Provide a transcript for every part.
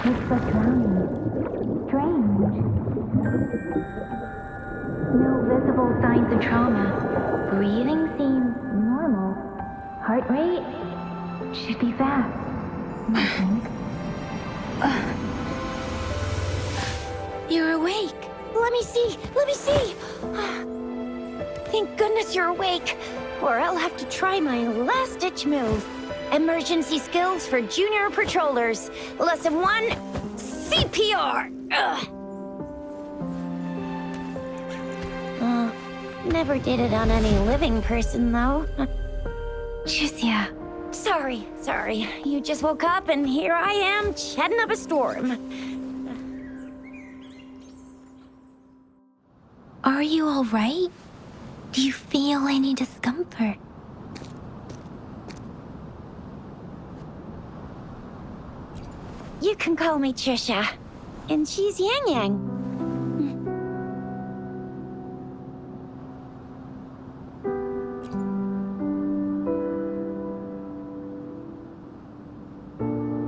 Looks like drowning. Strange. No visible signs of trauma. Breathing seems normal. Heart rate should be fast. Nothing. You're awake. Let me see. Thank goodness you're awake, or I'll have to try my last-ditch move. Emergency skills for junior patrollers. Lesson 1, CPR. Never did it on any living person, though. Jusia. Sorry. You just woke up, and here I am, chatting up a storm. Are you all right? Do you feel any discomfort? You can call me Trisha, and she's Yang Yang.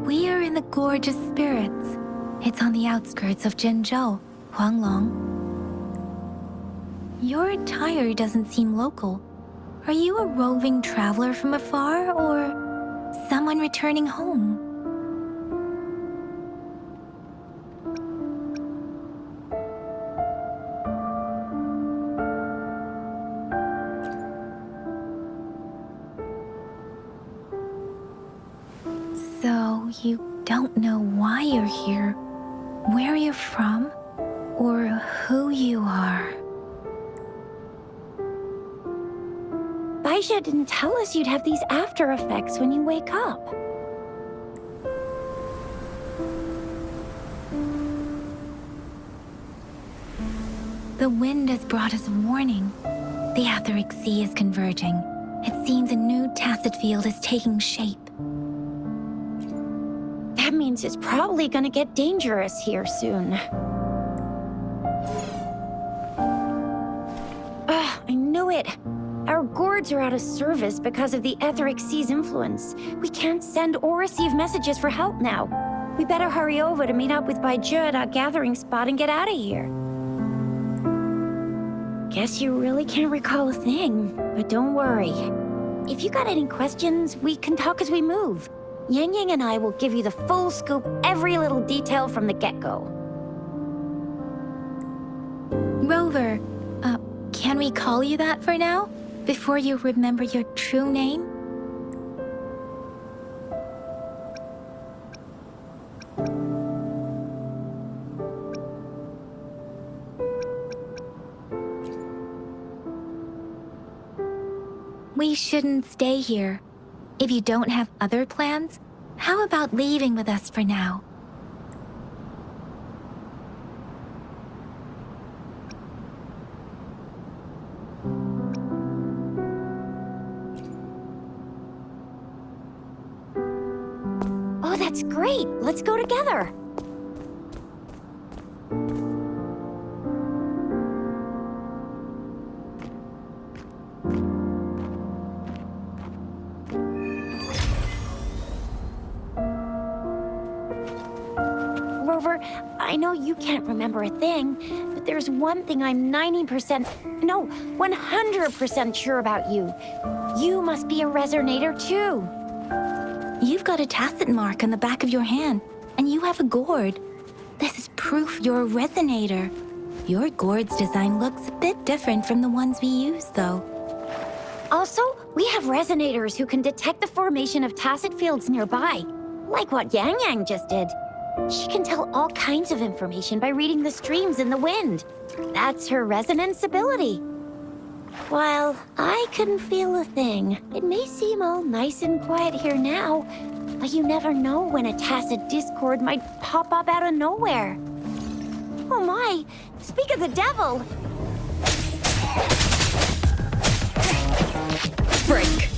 We are in the Gorgeous Spirits. It's on the outskirts of Zhenzhou, Huanglong. Your attire doesn't seem local. Are you a roving traveler from afar, or someone returning home? So, you don't know why you're here, where you're from, or who you are. Baisha didn't tell us you'd have these after effects when you wake up. The wind has brought us warning. The Etheric Sea is converging. It seems a new tacit field is taking shape. That means it's probably gonna get dangerous here soon. I knew it. Our gourds are out of service because of the Etheric Sea's influence. We can't send or receive messages for help now. We better hurry over to meet up with Baizhi at our gathering spot and get out of here. Guess you really can't recall a thing, but don't worry. If you got any questions, we can talk as we move. Yang Yang and I will give you the full scoop, every little detail from the get-go. Rover, can we call you that for now? Before you remember your true name? We shouldn't stay here. If you don't have other plans, how about leaving with us for now? Oh, that's great. Let's go together. Rover, I know you can't remember a thing, but there's one thing I'm 100% sure about you. You must be a resonator too. You've got a tacit mark on the back of your hand, and you have a gourd. This is proof you're a resonator. Your gourd's design looks a bit different from the ones we use, though. Also, we have resonators who can detect the formation of tacit fields nearby, like what Yang Yang just did. She can tell all kinds of information by reading the streams in the wind. That's her resonance ability. While I couldn't feel a thing. It may seem all nice and quiet here now, but you never know when a tacit discord might pop up out of nowhere. Oh my, speak of the devil! Break.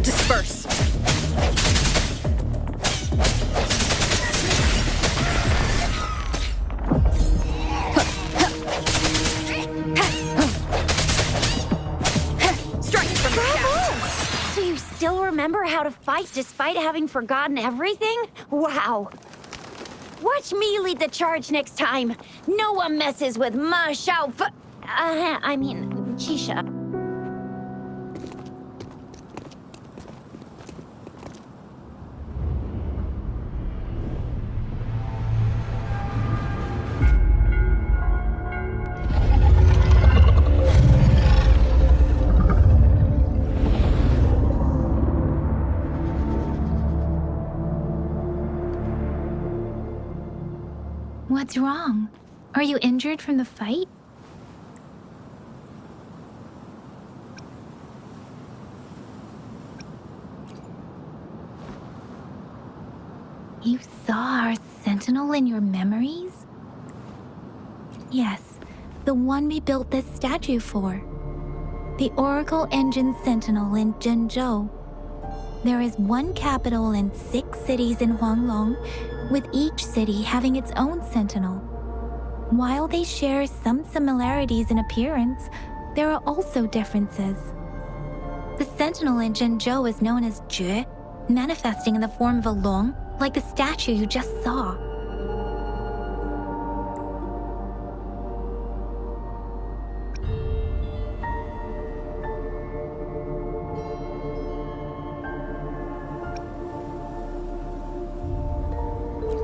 Disperse. remember how to fight despite having forgotten everything? Wow. Watch me lead the charge next time. No one messes with Ma Xiao Chisha. What's wrong? Are you injured from the fight? You saw our sentinel in your memories? Yes, the one we built this statue for. The Oracle Engine Sentinel in Zhenzhou. There is one capital and 6 cities in Huanglong, with each city having its own sentinel. While they share some similarities in appearance, there are also differences. The sentinel in Zhenzhou is known as Jue, manifesting in the form of a long, like the statue you just saw.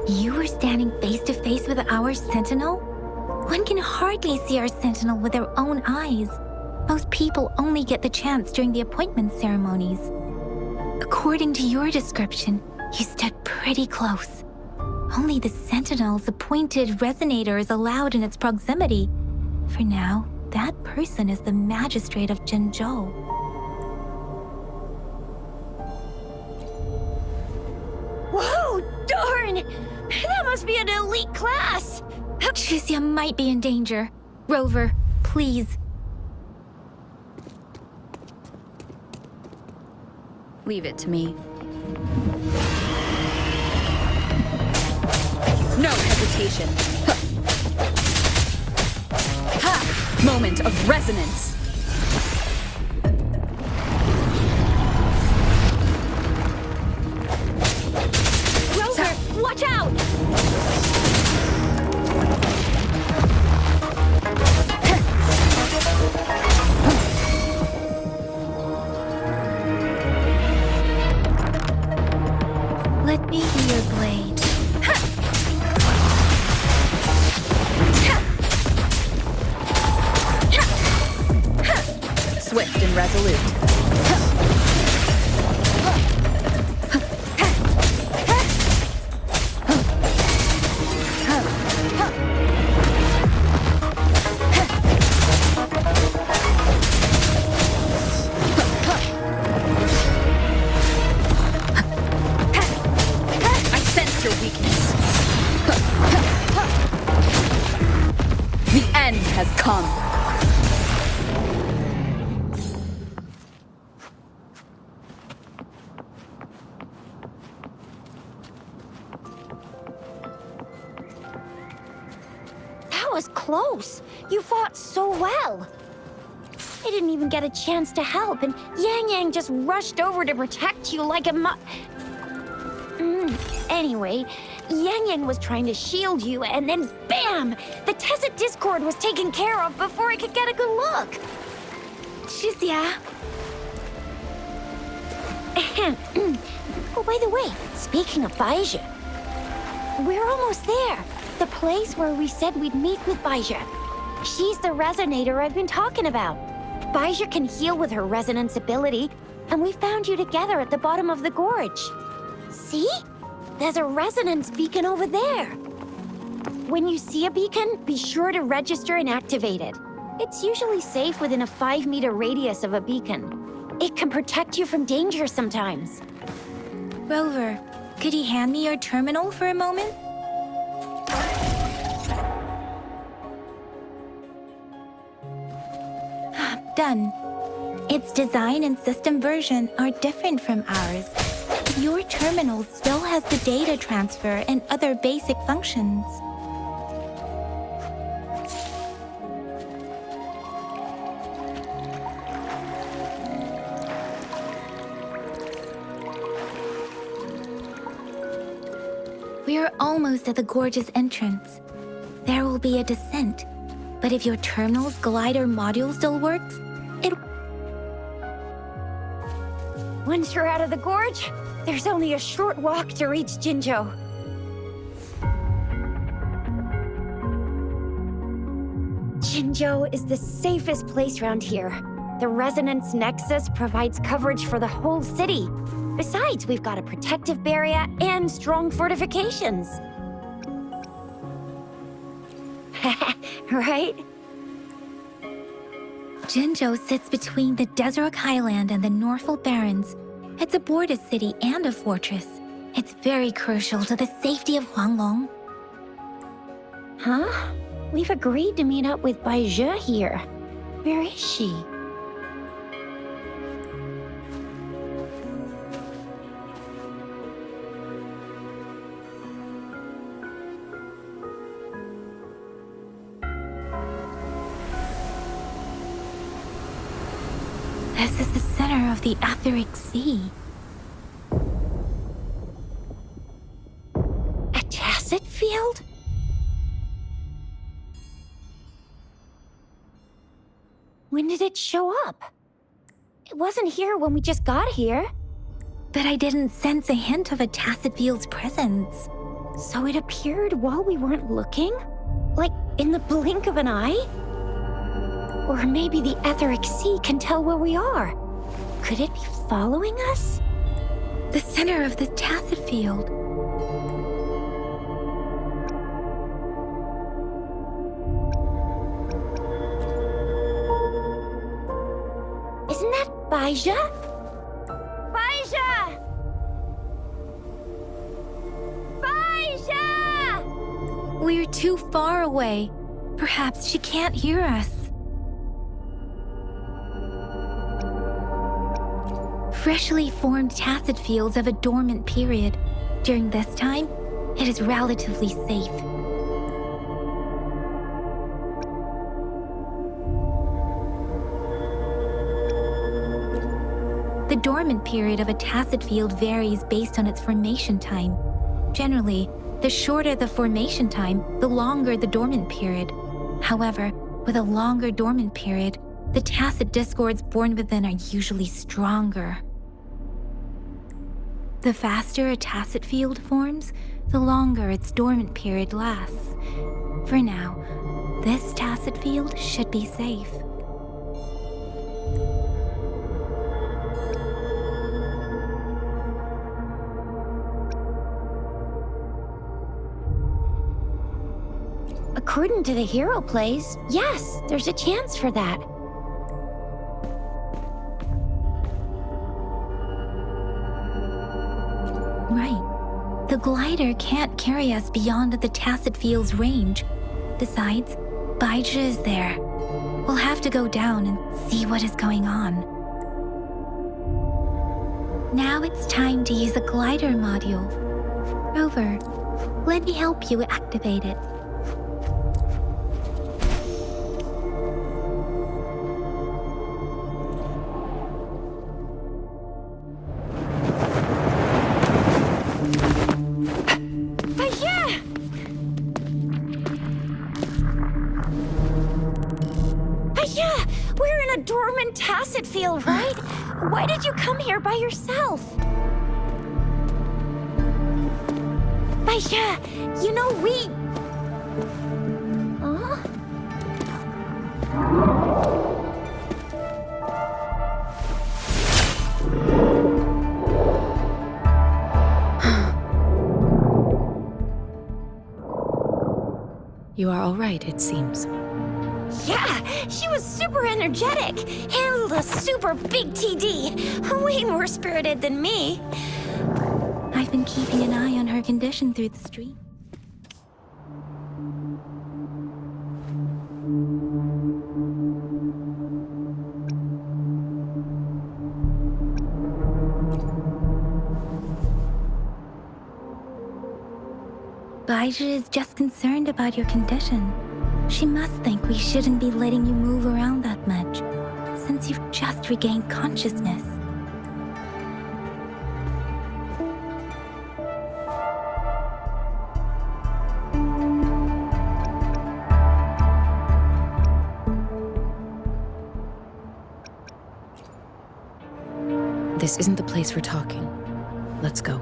You were standing face to face with our sentinel? One can hardly see our sentinel with their own eyes. Most people only get the chance during the appointment ceremonies. According to your description, you stood pretty close. Only the sentinel's appointed resonator is allowed in its proximity. For now, that person is the magistrate of Zhenzhou. Whoa, darn! That must be an elite class! Shizia might be in danger. Rover, please. Leave it to me. No hesitation. Ha! Moment of resonance. Rover, watch out! Let me be your blade. Swift and resolute. I sense your weakness. The end has come. That was close. You fought so well. I didn't even get a chance to help, and Yang Yang just rushed over to protect you like a Anyway, Yang Yang was trying to shield you, and then BAM! The Tessit Discord was taken care of before I could get a good look. Shizia. Oh, by the way, speaking of Baizhi, we're almost there. The place where we said we'd meet with Baizhi. She's the resonator I've been talking about. Baizhi can heal with her resonance ability, and we found you together at the bottom of the gorge. See? There's a resonance beacon over there. When you see a beacon, be sure to register and activate it. It's usually safe within a 5-meter radius of a beacon. It can protect you from danger sometimes. Rover, could you hand me your terminal for a moment? Done. Its design and system version are different from ours. Your terminal still has the data transfer and other basic functions. We are almost at the gorge's entrance. There will be a descent, but if your terminal's glider module still works, it... Once you're out of the gorge, there's only a short walk to reach Jinzhou. Jinzhou is the safest place around here. The Resonance Nexus provides coverage for the whole city. Besides, we've got a protective barrier and strong fortifications. Right? Jinzhou sits between the Desert Highland and the Norfolk Barrens. It's a border city and a fortress. It's very crucial to the safety of Huanglong. Huh? We've agreed to meet up with Bai Zhe here. Where is she? This is the center of the Etheric Sea. A tacit field? When did it show up? It wasn't here when we just got here. But I didn't sense a hint of a tacit field's presence. So it appeared while we weren't looking? Like in the blink of an eye? Or maybe the Etheric Sea can tell where we are. Could it be following us? The center of the tacit field. Isn't that Bai Zhe? Bai Zhe! Bai Zhe! We're too far away. Perhaps she can't hear us. Freshly formed tacit fields have a dormant period. During this time, it is relatively safe. The dormant period of a tacit field varies based on its formation time. Generally, the shorter the formation time, the longer the dormant period. However, with a longer dormant period, the tacit discords born within are usually stronger. The faster a tacit field forms, the longer its dormant period lasts. For now, this tacit field should be safe. According to the hero plays, yes, there's a chance for that. Right. The glider can't carry us beyond the tacit field's range. Besides, Bai Zhe is there. We'll have to go down and see what is going on. Now it's time to use a glider module. Rover, let me help you activate it. Tacit field, right? Why did you come here by yourself? Bai Zhe, you know we... Huh? You are all right, it seems. Yeah, she was super energetic. Handled a super big TD. Way more spirited than me. I've been keeping an eye on her condition through the stream. Bai Zhe is just concerned about your condition. She must think we shouldn't be letting you move around that much, since you've just regained consciousness. This isn't the place for talking. Let's go.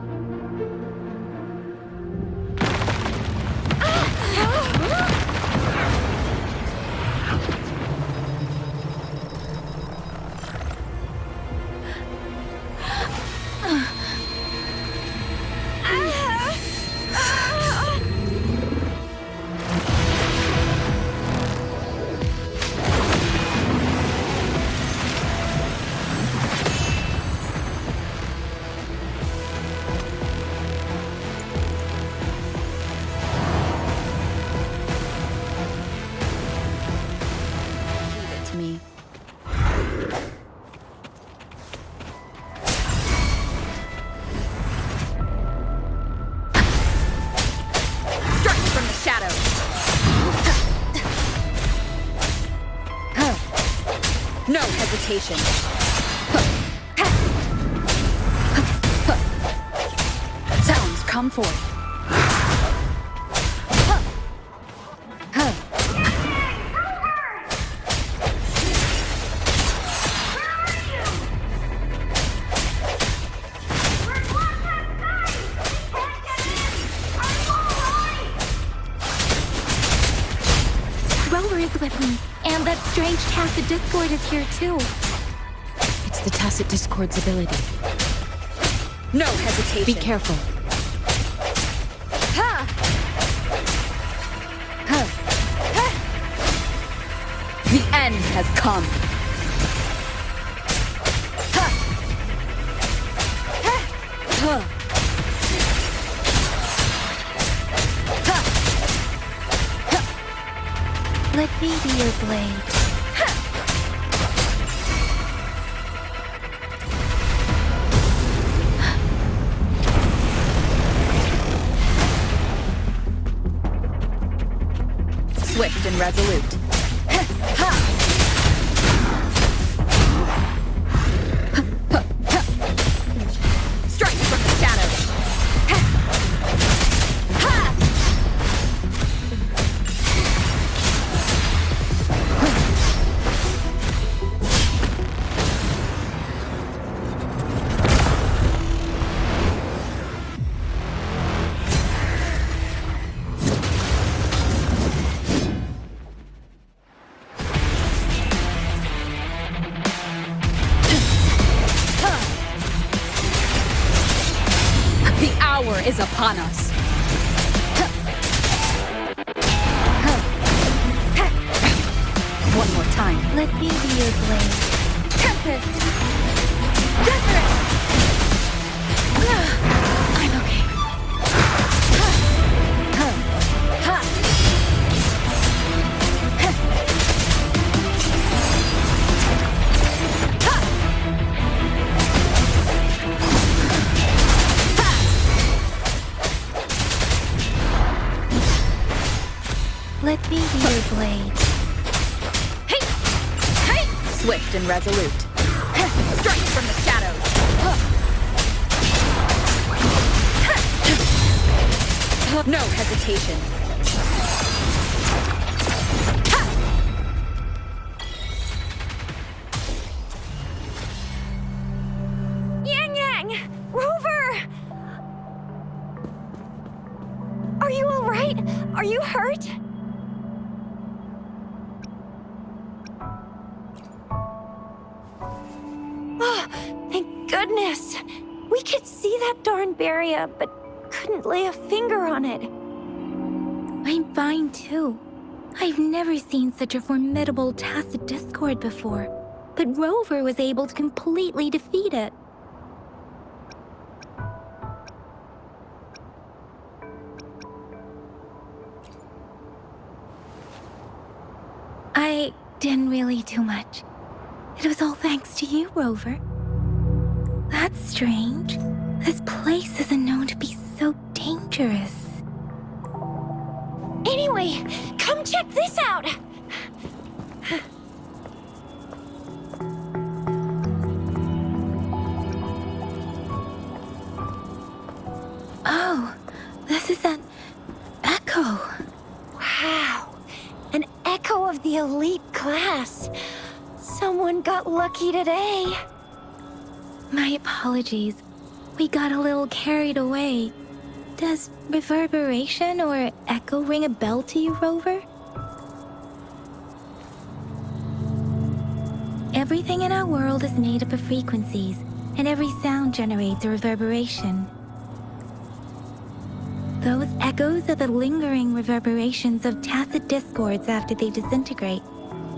Me. Strike from the shadows. No hesitation. Sounds come forth. Rover is with me, and that strange Tacit Discord is here too. It's the Tacit Discord's ability. No hesitation. Be careful. The end has come. Let me be your blade. Swift and resolute. Strike from the shadows. The hour is upon us. One more time. Let me be your blade. Tempest! I'm okay. Let me be your blade. Swift and resolute. Strike from the shadows. No hesitation. Yang Yang! Rover! Are you all right? Are you hurt? Oh, thank goodness. We could see that darn barrier, but couldn't lay a finger on it. I'm fine too. I've never seen such a formidable Tacit Discord before, but Rover was able to completely defeat it. I didn't really do much. It was all thanks to you, Rover. That's strange. This place isn't known to be so dangerous. Anyway, come check this out! Oh, this is an echo. Wow, an echo of the elite class. Someone got lucky today. My apologies. We got a little carried away. Does reverberation or echo ring a bell to you, Rover? Everything in our world is made up of frequencies, and every sound generates a reverberation. Those echoes are the lingering reverberations of tacit discords after they disintegrate.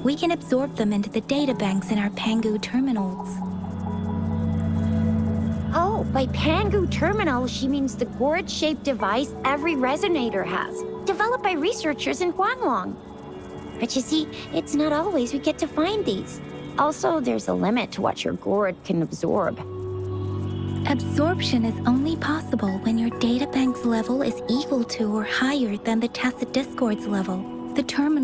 We can absorb them into the databanks in our Pangu terminals. Oh, by Pangu terminal, she means the gourd-shaped device every resonator has, developed by researchers in Huanglong. But you see, it's not always we get to find these. Also, there's a limit to what your gourd can absorb. Absorption is only possible when your databank's level is equal to or higher than the tacit discord's level.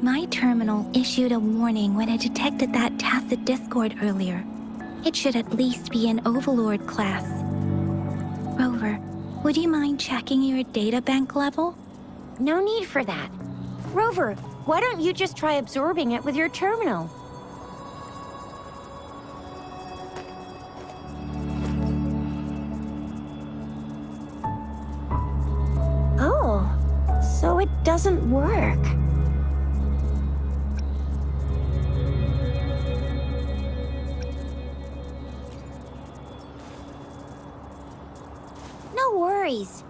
My terminal issued a warning when it detected that tacit discord earlier. It should at least be an Overlord class. Rover, would you mind checking your databank level? No need for that. Rover, why don't you just try absorbing it with your terminal? Oh, so it doesn't work. No worries.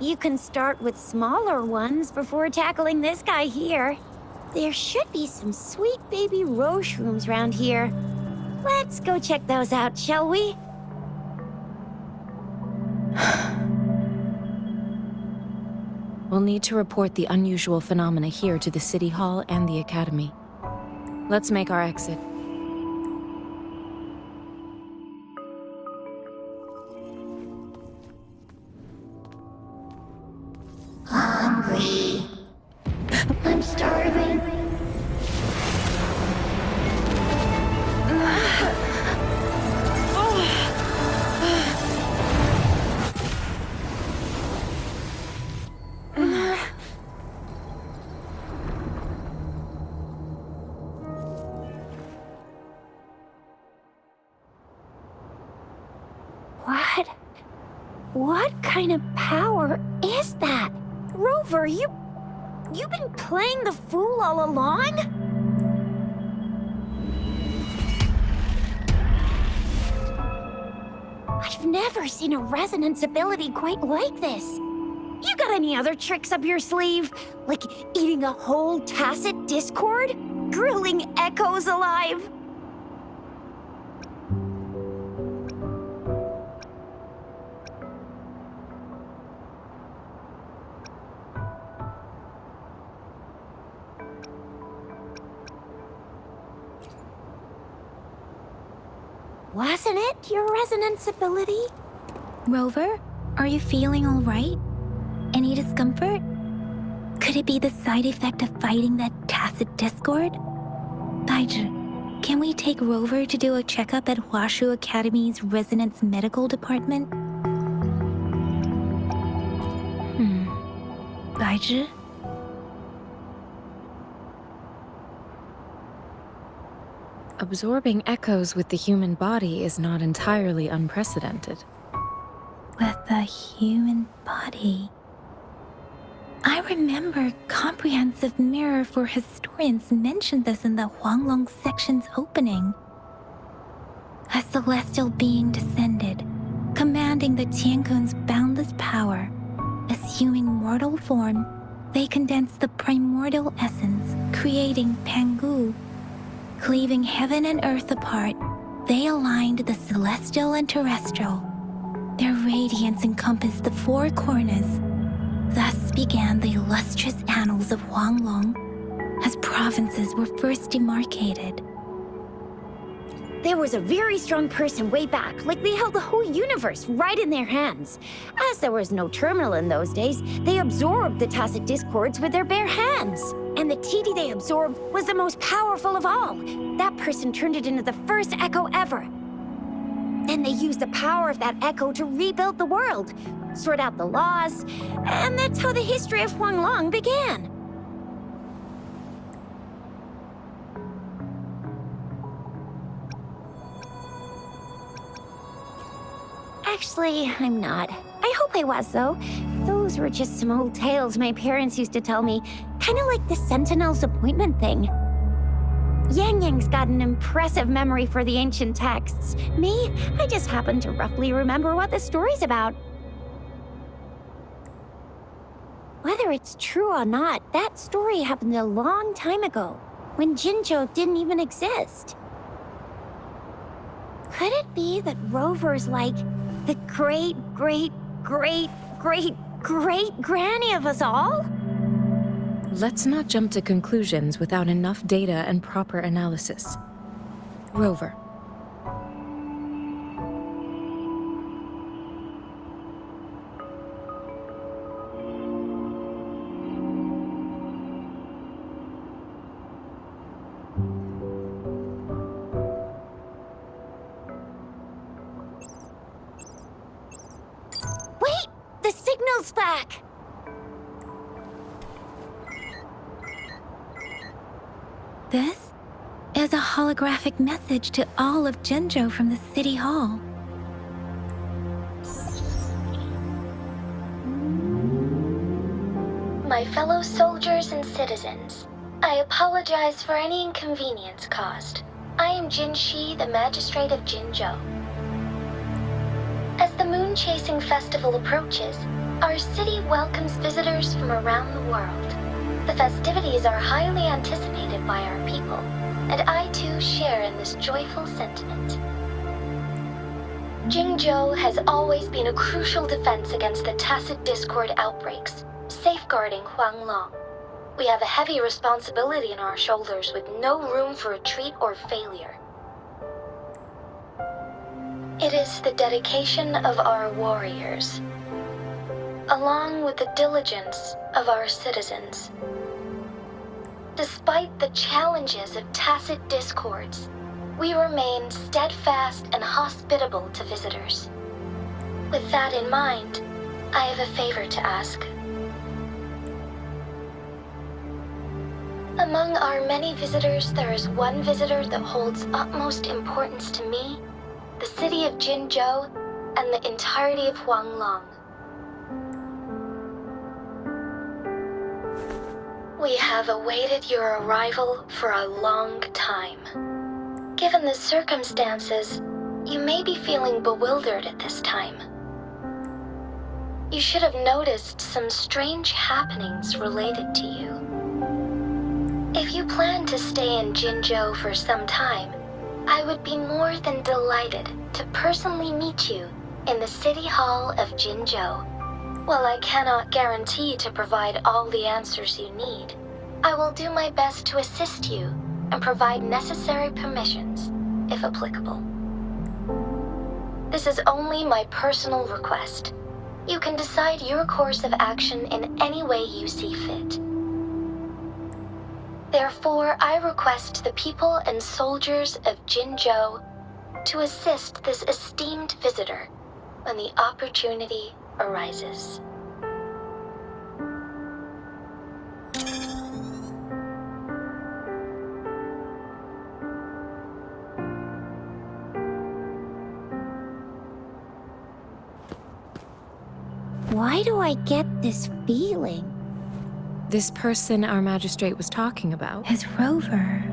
You can start with smaller ones before tackling this guy here. There should be some sweet baby rose shrooms around here. Let's go check those out, shall we? We'll need to report the unusual phenomena here to the City Hall and the Academy. Let's make our exit. Hungry. I'm starving. What kind of power is that? Rover, you've been playing the fool all along? I've never seen a resonance ability quite like this. You got any other tricks up your sleeve? Like eating a whole tacit discord? Grilling echoes alive? Wasn't it your resonance ability? Rover, are you feeling all right? Any discomfort? Could it be the side effect of fighting that tacit discord? Baiju, can we take Rover to do a checkup at Huashu Academy's Resonance Medical Department? Baiju? Absorbing echoes with the human body is not entirely unprecedented. With the human body. I remember Comprehensive Mirror for Historians mentioned this in the Huanglong section's opening. A celestial being descended, commanding the Tiankun's boundless power. Assuming mortal form, they condensed the primordial essence, creating Pangu. Cleaving heaven and earth apart, they aligned the celestial and terrestrial. Their radiance encompassed the four corners. Thus began the illustrious annals of Huanglong, as provinces were first demarcated. There was a very strong person way back, like they held the whole universe right in their hands. As there was no terminal in those days, they absorbed the tacit discords with their bare hands. And the TD they absorbed was the most powerful of all. That person turned it into the first echo ever. Then they used the power of that echo to rebuild the world, sort out the laws, and that's how the history of Huanglong began. Actually, I'm not. I hope I was, though. Those were just some old tales my parents used to tell me, kind of like the Sentinel's appointment thing. Yang Yang's got an impressive memory for the ancient texts. Me, I just happen to roughly remember what the story's about. Whether it's true or not, that story happened a long time ago, when Jinzhou didn't even exist. Could it be that Rover's like the great-great-great-great-great-granny of us all? Let's not jump to conclusions without enough data and proper analysis. Rover. Wait! The signal's back! This is a holographic message to all of Jinzhou from the City Hall. My fellow soldiers and citizens, I apologize for any inconvenience caused. I am Jin Shi, the Magistrate of Jinzhou. As the Moon-Chasing Festival approaches, our city welcomes visitors from around the world. The festivities are highly anticipated by our people, and I too share in this joyful sentiment. Jinzhou has always been a crucial defense against the tacit discord outbreaks, safeguarding Huanglong. We have a heavy responsibility on our shoulders with no room for retreat or failure. It is the dedication of our warriors, along with the diligence of our citizens. Despite the challenges of tacit discords, we remain steadfast and hospitable to visitors. With that in mind, I have a favor to ask. Among our many visitors, there is one visitor that holds utmost importance to me, the city of Jinzhou, and the entirety of Huanglong. We have awaited your arrival for a long time. Given the circumstances, you may be feeling bewildered at this time. You should have noticed some strange happenings related to you. If you plan to stay in Jinzhou for some time, I would be more than delighted to personally meet you in the City Hall of Jinzhou. While I cannot guarantee to provide all the answers you need, I will do my best to assist you and provide necessary permissions, if applicable. This is only my personal request. You can decide your course of action in any way you see fit. Therefore, I request the people and soldiers of Jinzhou to assist this esteemed visitor when the opportunity arises. Why do I get this feeling? This person our magistrate was talking about. Is Rover.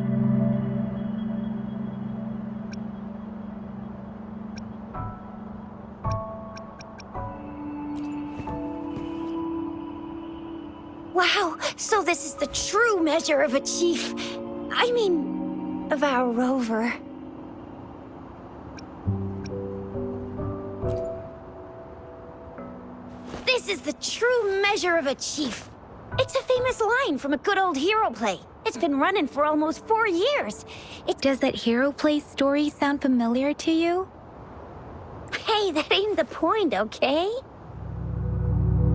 Wow, so this is the true measure of a chief. I mean, of our Rover. This is the true measure of a chief. It's a famous line from a good old hero play. It's been running for almost 4 years. Does that hero play story sound familiar to you? Hey, that ain't the point, okay?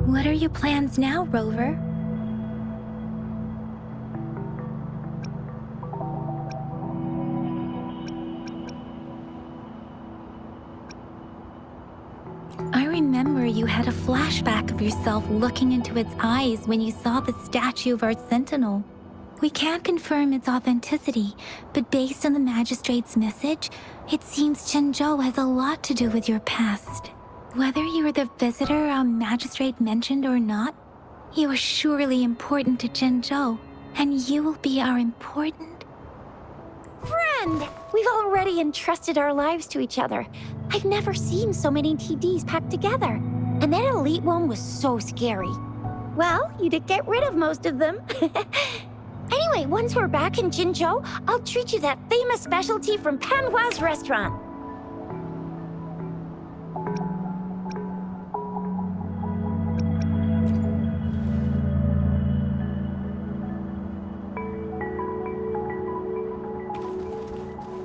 What are your plans now, Rover? I remember you had a flashback of yourself looking into its eyes when you saw the statue of our sentinel. We can't confirm its authenticity, but based on the magistrate's message, it seems Jinzhou has a lot to do with your past. Whether you are the visitor our magistrate mentioned or not, you are surely important to Jinzhou, and you will be our important... Friend! We've already entrusted our lives to each other. I've never seen so many TDs packed together. And that elite one was so scary. Well, you did get rid of most of them. Anyway, once we're back in Jinzhou, I'll treat you that famous specialty from Panhua's restaurant.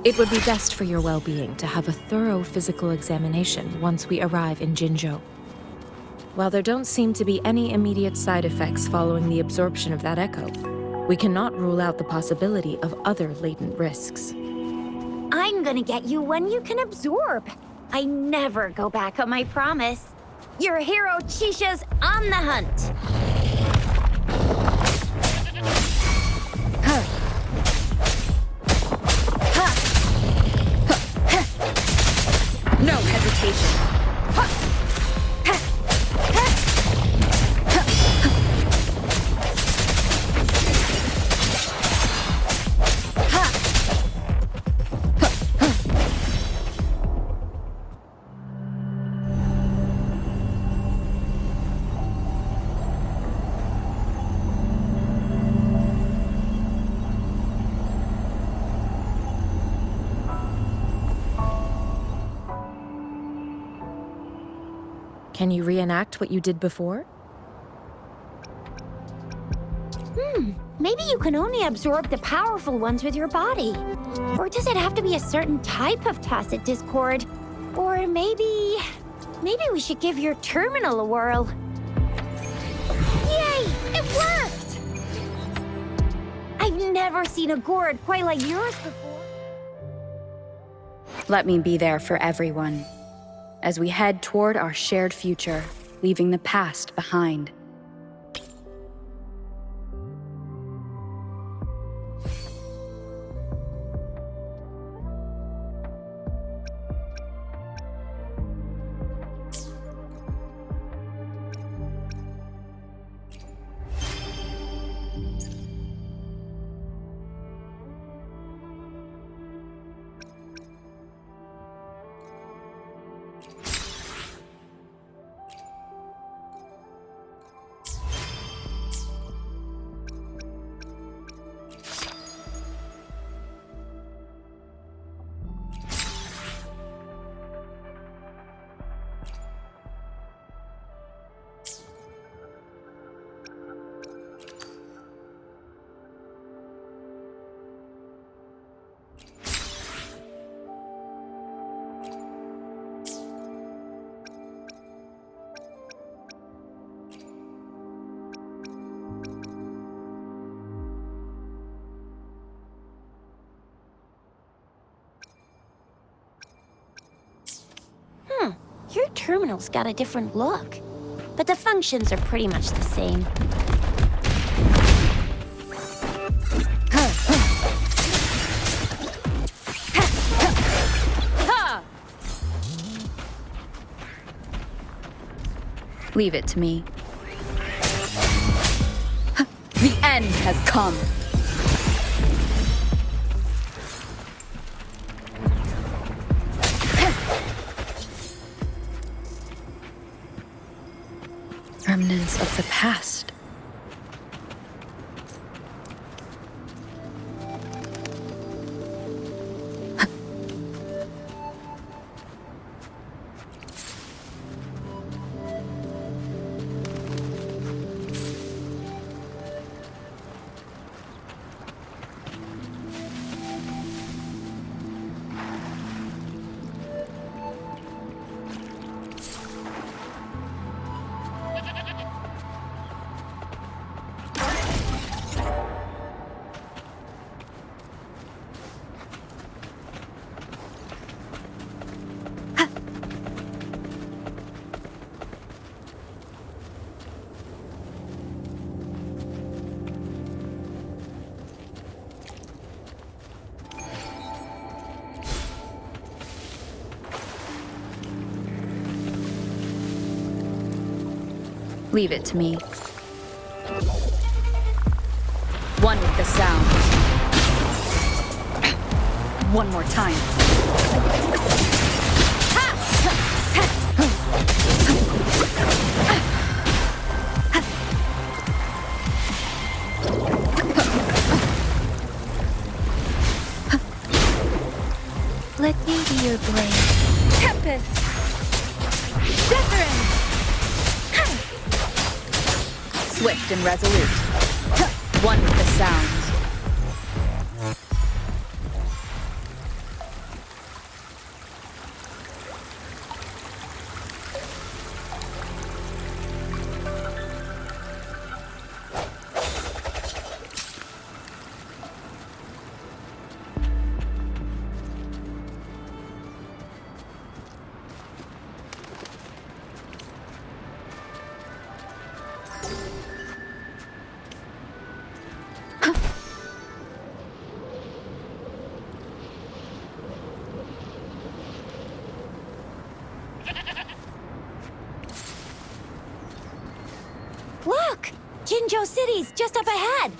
It would be best for your well-being to have a thorough physical examination once we arrive in Jinzhou. While there don't seem to be any immediate side effects following the absorption of that echo, we cannot rule out the possibility of other latent risks. I'm gonna get you one you can absorb. I never go back on my promise. Your hero Chisha's on the hunt. No hesitation. Can you reenact what you did before? Maybe you can only absorb the powerful ones with your body. Or does it have to be a certain type of tacit discord? Or maybe we should give your terminal a whirl. Yay! It worked! I've never seen a gourd quite like yours before. Let me be there for everyone, as we head toward our shared future, leaving the past behind. Your terminal's got a different look, but the functions are pretty much the same. Leave it to me. The end has come. Remnants of the past. Leave it to me. One with the sound. One more time. Let me be your blade. Tempest! Wuthering! Swift and resolute. One with the sound. Look! Jinzhou City's just up ahead!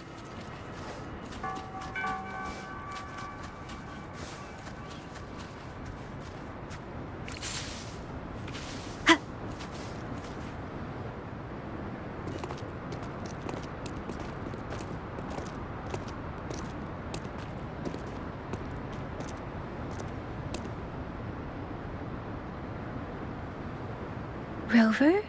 Rover?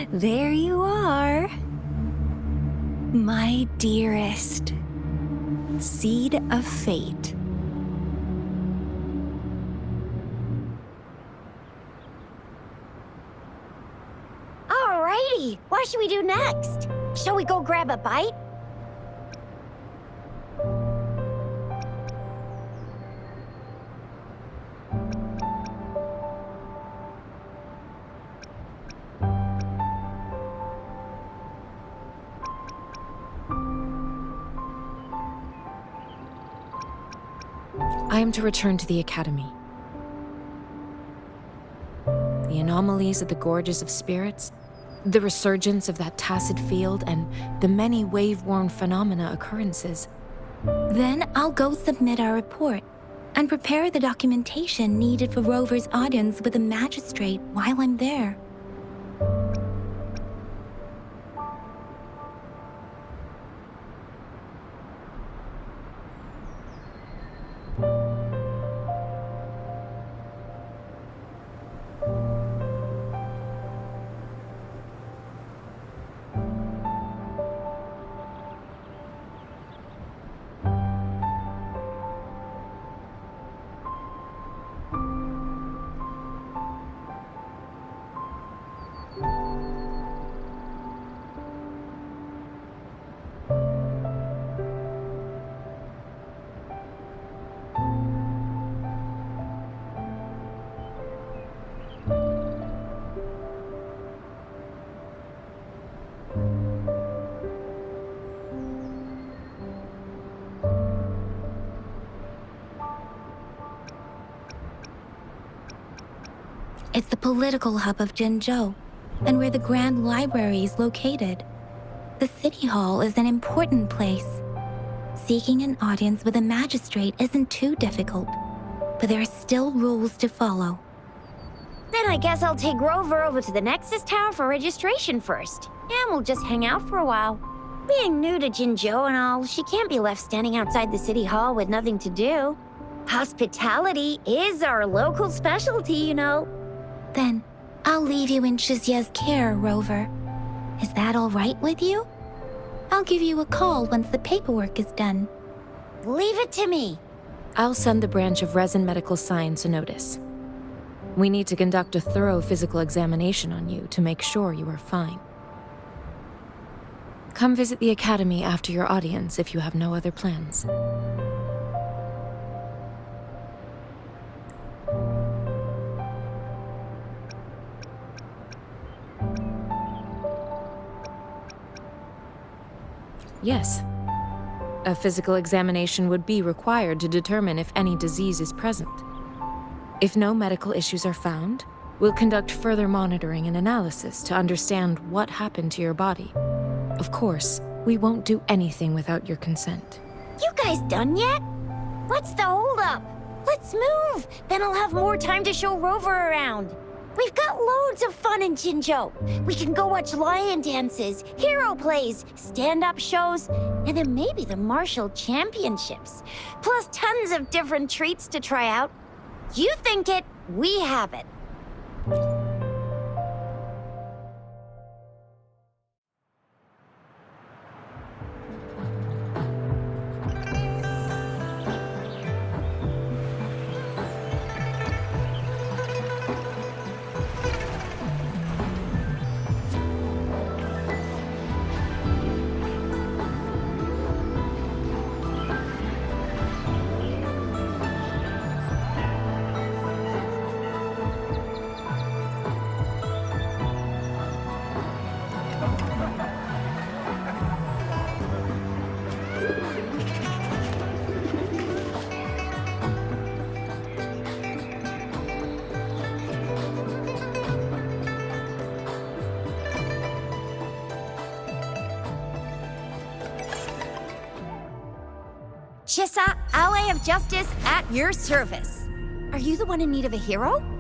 There you are. My dearest. Seed of fate. Alrighty, what should we do next? Shall we go grab a bite? I am to return to the Academy. The anomalies of the Gorges of Spirits, the resurgence of that tacit field, and the many wave-worn phenomena occurrences. Then I'll go submit our report and prepare the documentation needed for Rover's audience with a magistrate while I'm there. It's the political hub of Jinzhou, and where the Grand Library is located. The City Hall is an important place. Seeking an audience with a magistrate isn't too difficult, but there are still rules to follow. Then I guess I'll take Rover over to the Nexus Tower for registration first, and we'll just hang out for a while. Being new to Jinzhou and all, she can't be left standing outside the City Hall with nothing to do. Hospitality is our local specialty, you know. Then, I'll leave you in Shizye's care, Rover. Is that all right with you? I'll give you a call once the paperwork is done. Leave it to me. I'll send the branch of Resin Medical Science a notice. We need to conduct a thorough physical examination on you to make sure you are fine. Come visit the Academy after your audience if you have no other plans. Yes. A physical examination would be required to determine if any disease is present. If no medical issues are found, we'll conduct further monitoring and analysis to understand what happened to your body. Of course, we won't do anything without your consent. You guys done yet? What's the holdup? Let's move! Then I'll have more time to show Rover around. We've got loads of fun in Jinzhou. We can go watch lion dances, hero plays, stand-up shows, and then maybe the martial championships. Plus tons of different treats to try out. You think it, we have it. Chissa, ally of justice, at your service. Are you the one in need of a hero?